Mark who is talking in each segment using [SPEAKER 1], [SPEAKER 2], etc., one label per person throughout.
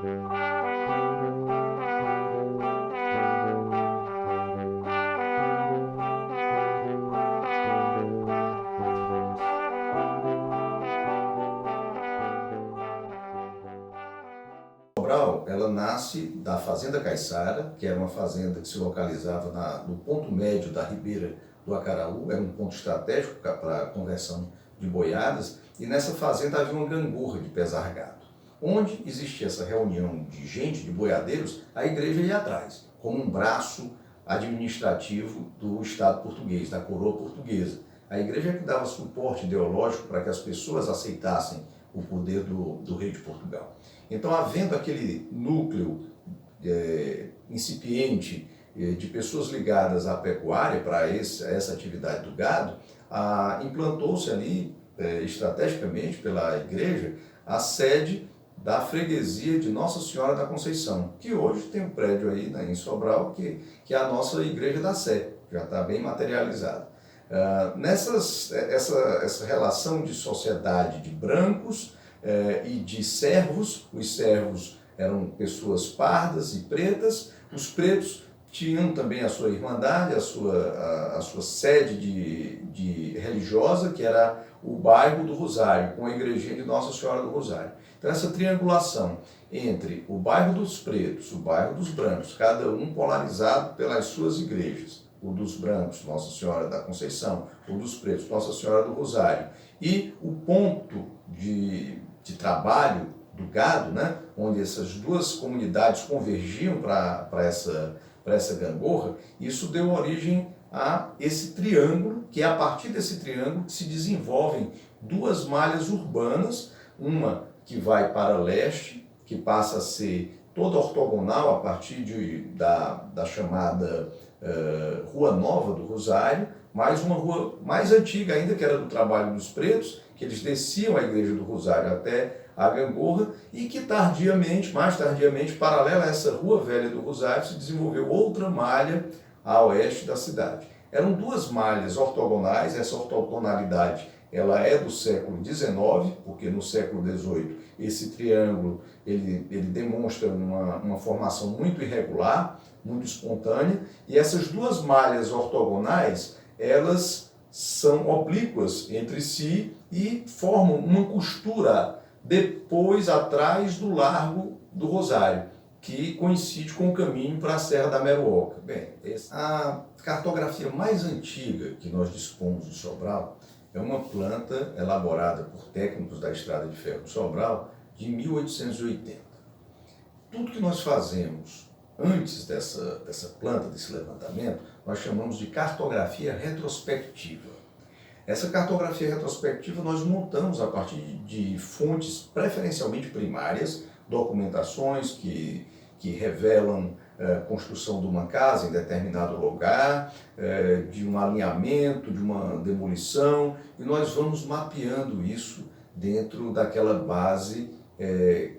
[SPEAKER 1] Sobral, ela nasce da Fazenda Caiçara, que era uma fazenda que se localizava no ponto médio da Ribeira do Acaraú, era um ponto estratégico para a conversão de boiadas, e nessa fazenda havia uma gangorra de pesar gado. Onde existia essa reunião de gente, de boiadeiros, a igreja ia atrás, como um braço administrativo do Estado português, da coroa portuguesa. A igreja é que dava suporte ideológico para que as pessoas aceitassem o poder do rei de Portugal. Então, havendo aquele núcleo incipiente de pessoas ligadas à pecuária, para essa atividade do gado, implantou-se ali, estrategicamente pela igreja, a sede da freguesia de Nossa Senhora da Conceição, que hoje tem um prédio aí, né, em Sobral, que é a nossa Igreja da Sé, já está bem materializada. Essa relação de sociedade de brancos e de servos, os servos eram pessoas pardas e pretas, os pretos tinham também a sua irmandade, a sua sede de religiosa, que era o bairro do Rosário, com a igrejinha de Nossa Senhora do Rosário. Então essa triangulação entre o bairro dos pretos, o bairro dos brancos, cada um polarizado pelas suas igrejas, o dos brancos, Nossa Senhora da Conceição, o dos pretos, Nossa Senhora do Rosário, e o ponto de trabalho do gado, né, onde essas duas comunidades convergiam para essa gangorra, isso deu origem a esse triângulo, que é a partir desse triângulo que se desenvolvem duas malhas urbanas, uma que vai para leste, que passa a ser toda ortogonal a partir da chamada Rua Nova do Rosário, mais uma rua mais antiga ainda, que era do trabalho dos pretos, que eles desciam a Igreja do Rosário até a gangorra, e que mais tardiamente, paralela a essa Rua Velha do Rosário, se desenvolveu outra malha a oeste da cidade. Eram duas malhas ortogonais, essa ortogonalidade ela é do século XIX, porque no século XVIII esse triângulo ele demonstra uma formação muito irregular, muito espontânea, e essas duas malhas ortogonais, elas são oblíquas entre si e formam uma costura depois, atrás do Largo do Rosário, que coincide com o caminho para a Serra da Meruoca. Bem, a cartografia mais antiga que nós dispomos de Sobral é uma planta elaborada por técnicos da Estrada de Ferro de Sobral de 1880. Tudo que nós fazemos antes dessa planta, desse levantamento, nós chamamos de cartografia retrospectiva. Essa cartografia retrospectiva nós montamos a partir de fontes preferencialmente primárias, documentações que revelam construção de uma casa em determinado lugar, de um alinhamento, de uma demolição, e nós vamos mapeando isso dentro daquela base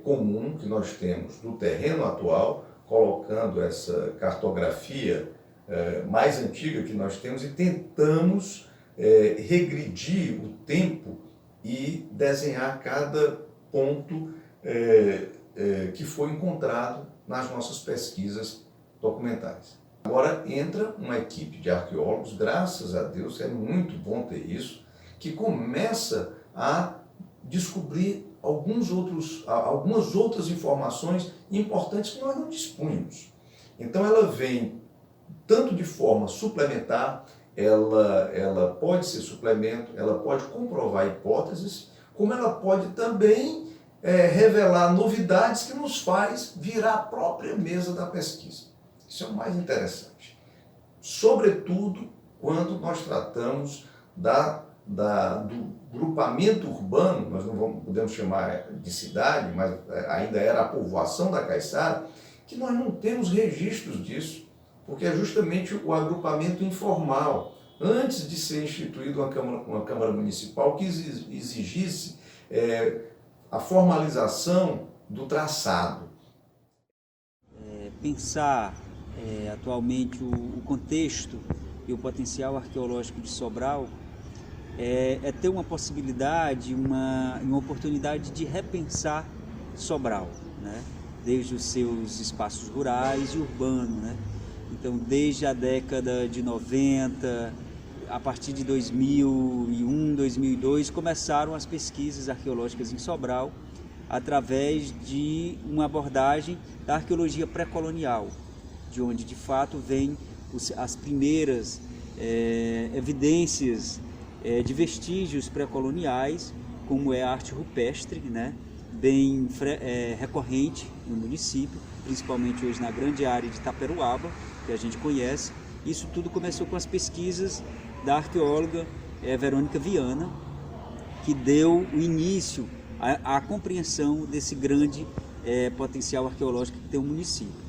[SPEAKER 1] comum que nós temos do terreno atual, colocando essa cartografia mais antiga que nós temos e tentamos regredir o tempo e desenhar cada ponto que foi encontrado nas nossas pesquisas documentais. Agora entra uma equipe de arqueólogos, graças a Deus, é muito bom ter isso, que começa a descobrir algumas outras informações importantes que nós não dispunhamos. Então ela vem tanto de forma suplementar, ela pode ser suplemento, ela pode comprovar hipóteses, como ela pode também revelar novidades que nos faz virar a própria mesa da pesquisa. Isso é o mais interessante. Sobretudo quando nós tratamos do grupamento urbano, nós não podemos chamar de cidade, mas ainda era a povoação da Caiçara, que nós não temos registros disso, porque é justamente o agrupamento informal, antes de ser instituída uma Câmara Municipal que exigisse a formalização do traçado.
[SPEAKER 2] Pensar atualmente o contexto e o potencial arqueológico de Sobral é ter uma possibilidade, uma oportunidade de repensar Sobral, né? desde os seus espaços rurais e urbanos, né? Então, desde a década de 90, a partir de 2001, 2002, começaram as pesquisas arqueológicas em Sobral, através de uma abordagem da arqueologia pré-colonial, de onde de fato vêm as primeiras evidências de vestígios pré-coloniais, como é a arte rupestre, né? Bem recorrente no município, principalmente hoje na grande área de Taperoaba, que a gente conhece. Isso tudo começou com as pesquisas da arqueóloga Verônica Viana, que deu o início à compreensão desse grande potencial arqueológico que tem o município.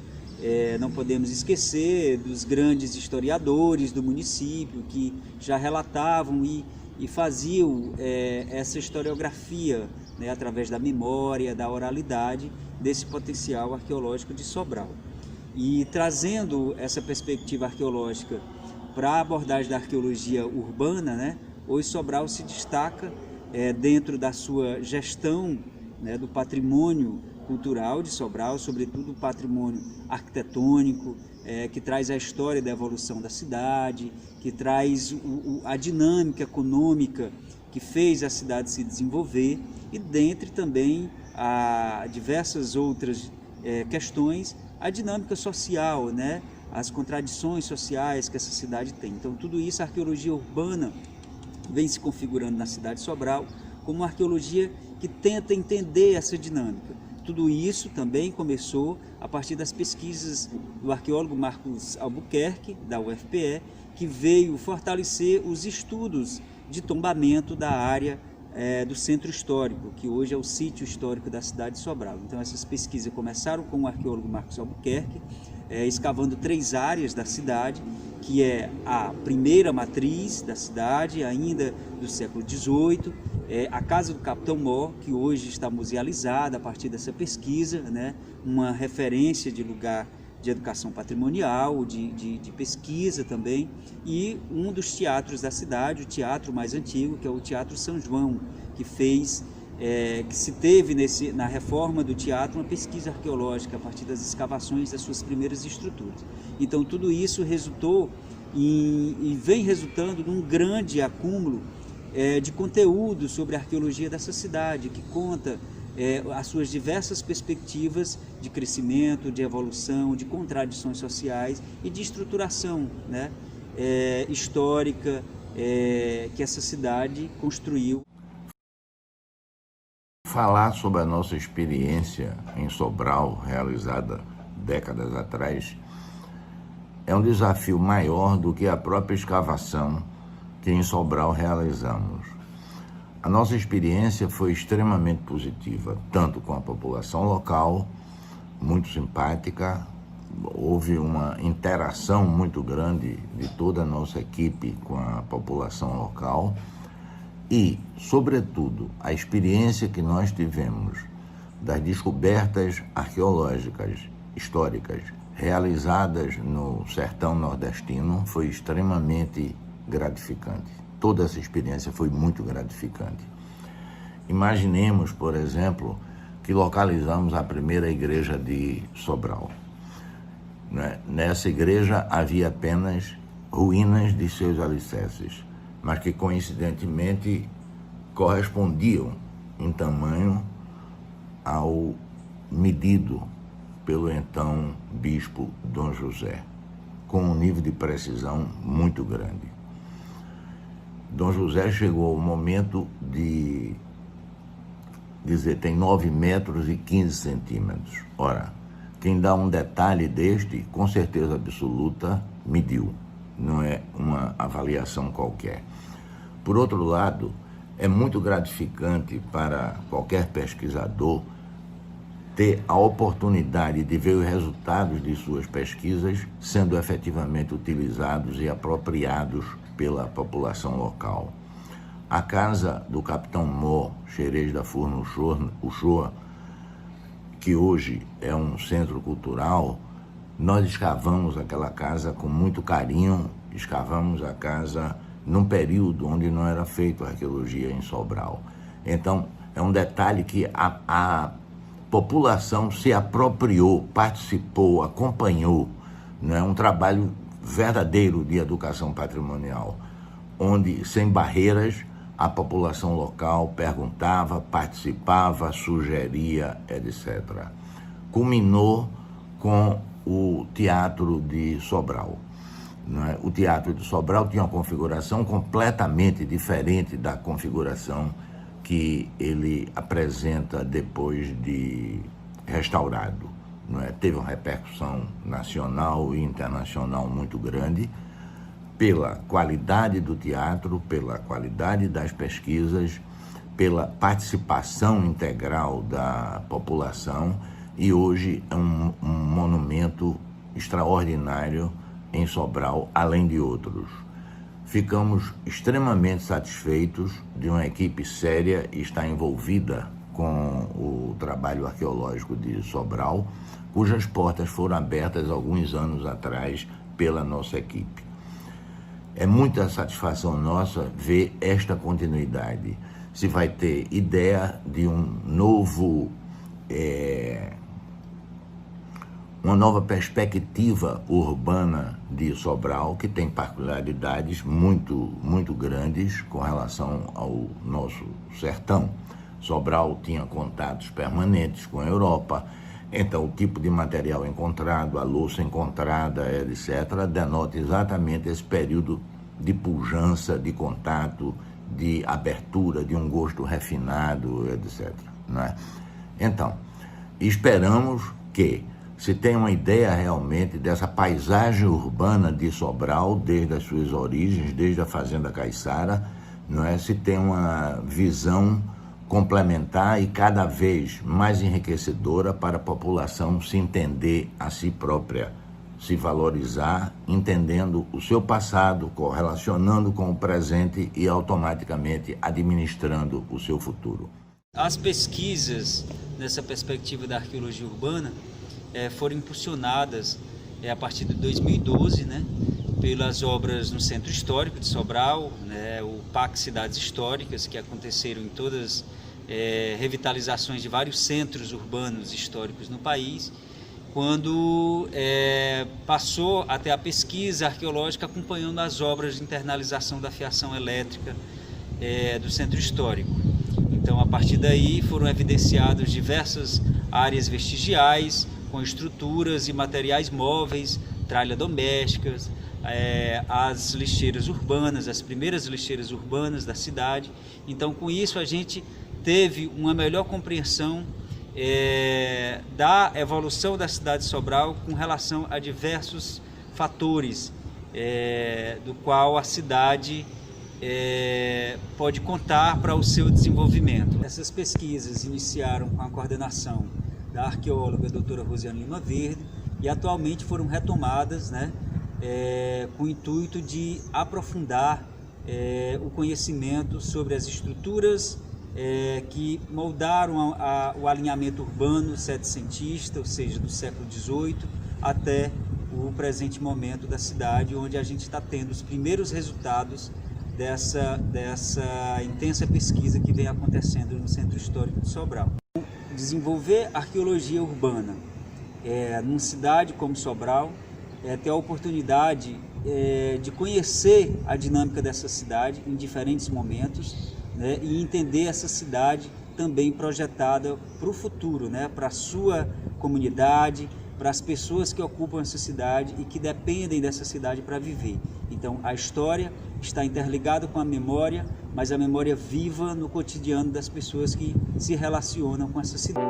[SPEAKER 2] Não podemos esquecer dos grandes historiadores do município que já relatavam e faziam essa historiografia, né, através da memória, da oralidade, desse potencial arqueológico de Sobral. E trazendo essa perspectiva arqueológica para a abordagem da arqueologia urbana, né, hoje Sobral se destaca dentro da sua gestão, né, do patrimônio cultural de Sobral, sobretudo o patrimônio arquitetônico, que traz a história da evolução da cidade, que traz a dinâmica econômica que fez a cidade se desenvolver, e dentre também diversas outras questões, a dinâmica social, né? As contradições sociais que essa cidade tem. Então, tudo isso, a arqueologia urbana vem se configurando na cidade de Sobral como uma arqueologia que tenta entender essa dinâmica. Tudo isso também começou a partir das pesquisas do arqueólogo Marcos Albuquerque, da UFPE, que veio fortalecer os estudos de tombamento da área do centro histórico, que hoje é o sítio histórico da cidade de Sobral. Então, essas pesquisas começaram com o arqueólogo Marcos Albuquerque, escavando 3 áreas da cidade, que é a primeira matriz da cidade, ainda do século XVIII, a Casa do Capitão Mó, que hoje está musealizada a partir dessa pesquisa, né? Uma referência de lugar de educação patrimonial, de pesquisa também, e um dos teatros da cidade, o teatro mais antigo, que é o Teatro São João, que se teve na reforma do teatro uma pesquisa arqueológica a partir das escavações das suas primeiras estruturas. Então, tudo isso resultou e vem resultando num grande acúmulo de conteúdo sobre a arqueologia dessa cidade, que conta as suas diversas perspectivas de crescimento, de evolução, de contradições sociais e de estruturação, né, histórica que essa cidade construiu.
[SPEAKER 3] Falar sobre a nossa experiência em Sobral, realizada décadas atrás, é um desafio maior do que a própria escavação que em Sobral realizamos. A nossa experiência foi extremamente positiva, tanto com a população local, muito simpática, houve uma interação muito grande de toda a nossa equipe com a população local e, sobretudo, a experiência que nós tivemos das descobertas arqueológicas, históricas, realizadas no sertão nordestino foi extremamente gratificante. Toda essa experiência foi muito gratificante. Imaginemos, por exemplo, que localizamos a primeira igreja de Sobral. Nessa igreja havia apenas ruínas de seus alicerces, mas que coincidentemente correspondiam em tamanho ao medido pelo então bispo Dom José, com um nível de precisão muito grande. Dom José chegou ao momento de dizer tem 9 metros e 15 centímetros. Ora, quem dá um detalhe deste, com certeza absoluta, mediu. Não é uma avaliação qualquer. Por outro lado, é muito gratificante para qualquer pesquisador ter a oportunidade de ver os resultados de suas pesquisas sendo efetivamente utilizados e apropriados pela população local. A casa do Capitão Mó, Xerez da Furna Uchoa, que hoje é um centro cultural, nós escavamos aquela casa com muito carinho, escavamos a casa num período onde não era feita arqueologia em Sobral. Então, é um detalhe que a população se apropriou, participou, acompanhou, né, um trabalho verdadeiro de educação patrimonial, onde, sem barreiras, a população local perguntava, participava, sugeria, etc. Culminou com o Teatro de Sobral. O Teatro de Sobral tinha uma configuração completamente diferente da configuração que ele apresenta depois de restaurado. Teve uma repercussão nacional e internacional muito grande pela qualidade do teatro, pela qualidade das pesquisas, pela participação integral da população, e hoje é um monumento extraordinário em Sobral, além de outros. Ficamos extremamente satisfeitos de uma equipe séria estar envolvida com o trabalho arqueológico de Sobral, cujas portas foram abertas alguns anos atrás pela nossa equipe. É muita satisfação nossa ver esta continuidade. Se vai ter ideia de uma nova perspectiva urbana de Sobral, que tem particularidades muito, muito grandes com relação ao nosso sertão. Sobral tinha contatos permanentes com a Europa, então o tipo de material encontrado, a louça encontrada, etc., denota exatamente esse período de pujança, de contato, de abertura, de um gosto refinado, etc. Então, esperamos que se tenha uma ideia realmente dessa paisagem urbana de Sobral, desde as suas origens, desde a Fazenda Caiçara, se tenha uma visão complementar e cada vez mais enriquecedora para a população se entender a si própria, se valorizar, entendendo o seu passado, correlacionando com o presente e automaticamente administrando o seu futuro.
[SPEAKER 2] As pesquisas nessa perspectiva da arqueologia urbana foram impulsionadas a partir de 2012, pelas obras no Centro Histórico de Sobral, o PAC Cidades Históricas, que aconteceram em todas revitalizações de vários centros urbanos históricos no país, quando passou até a pesquisa arqueológica acompanhando as obras de internalização da fiação elétrica do Centro Histórico. Então, a partir daí, foram evidenciadas diversas áreas vestigiais, com estruturas e materiais móveis, tralha domésticas, as lixeiras urbanas, as primeiras lixeiras urbanas da cidade. Então, com isso, a gente teve uma melhor compreensão da evolução da cidade de Sobral com relação a diversos fatores do qual a cidade pode contar para o seu desenvolvimento. Essas pesquisas iniciaram com a coordenação da arqueóloga doutora Rosiane Lima Verde e atualmente foram retomadas com o intuito de aprofundar o conhecimento sobre as estruturas que moldaram o alinhamento urbano setecentista, ou seja, do século XVIII até o presente momento da cidade, onde a gente está tendo os primeiros resultados dessa intensa pesquisa que vem acontecendo no Centro Histórico de Sobral. Desenvolver arqueologia urbana numa cidade como Sobral, ter a oportunidade de conhecer a dinâmica dessa cidade em diferentes momentos, e entender essa cidade também projetada para o futuro, para a sua comunidade, para as pessoas que ocupam essa cidade e que dependem dessa cidade para viver. Então, a história está interligada com a memória, mas a memória viva no cotidiano das pessoas que se relacionam com essa cidade.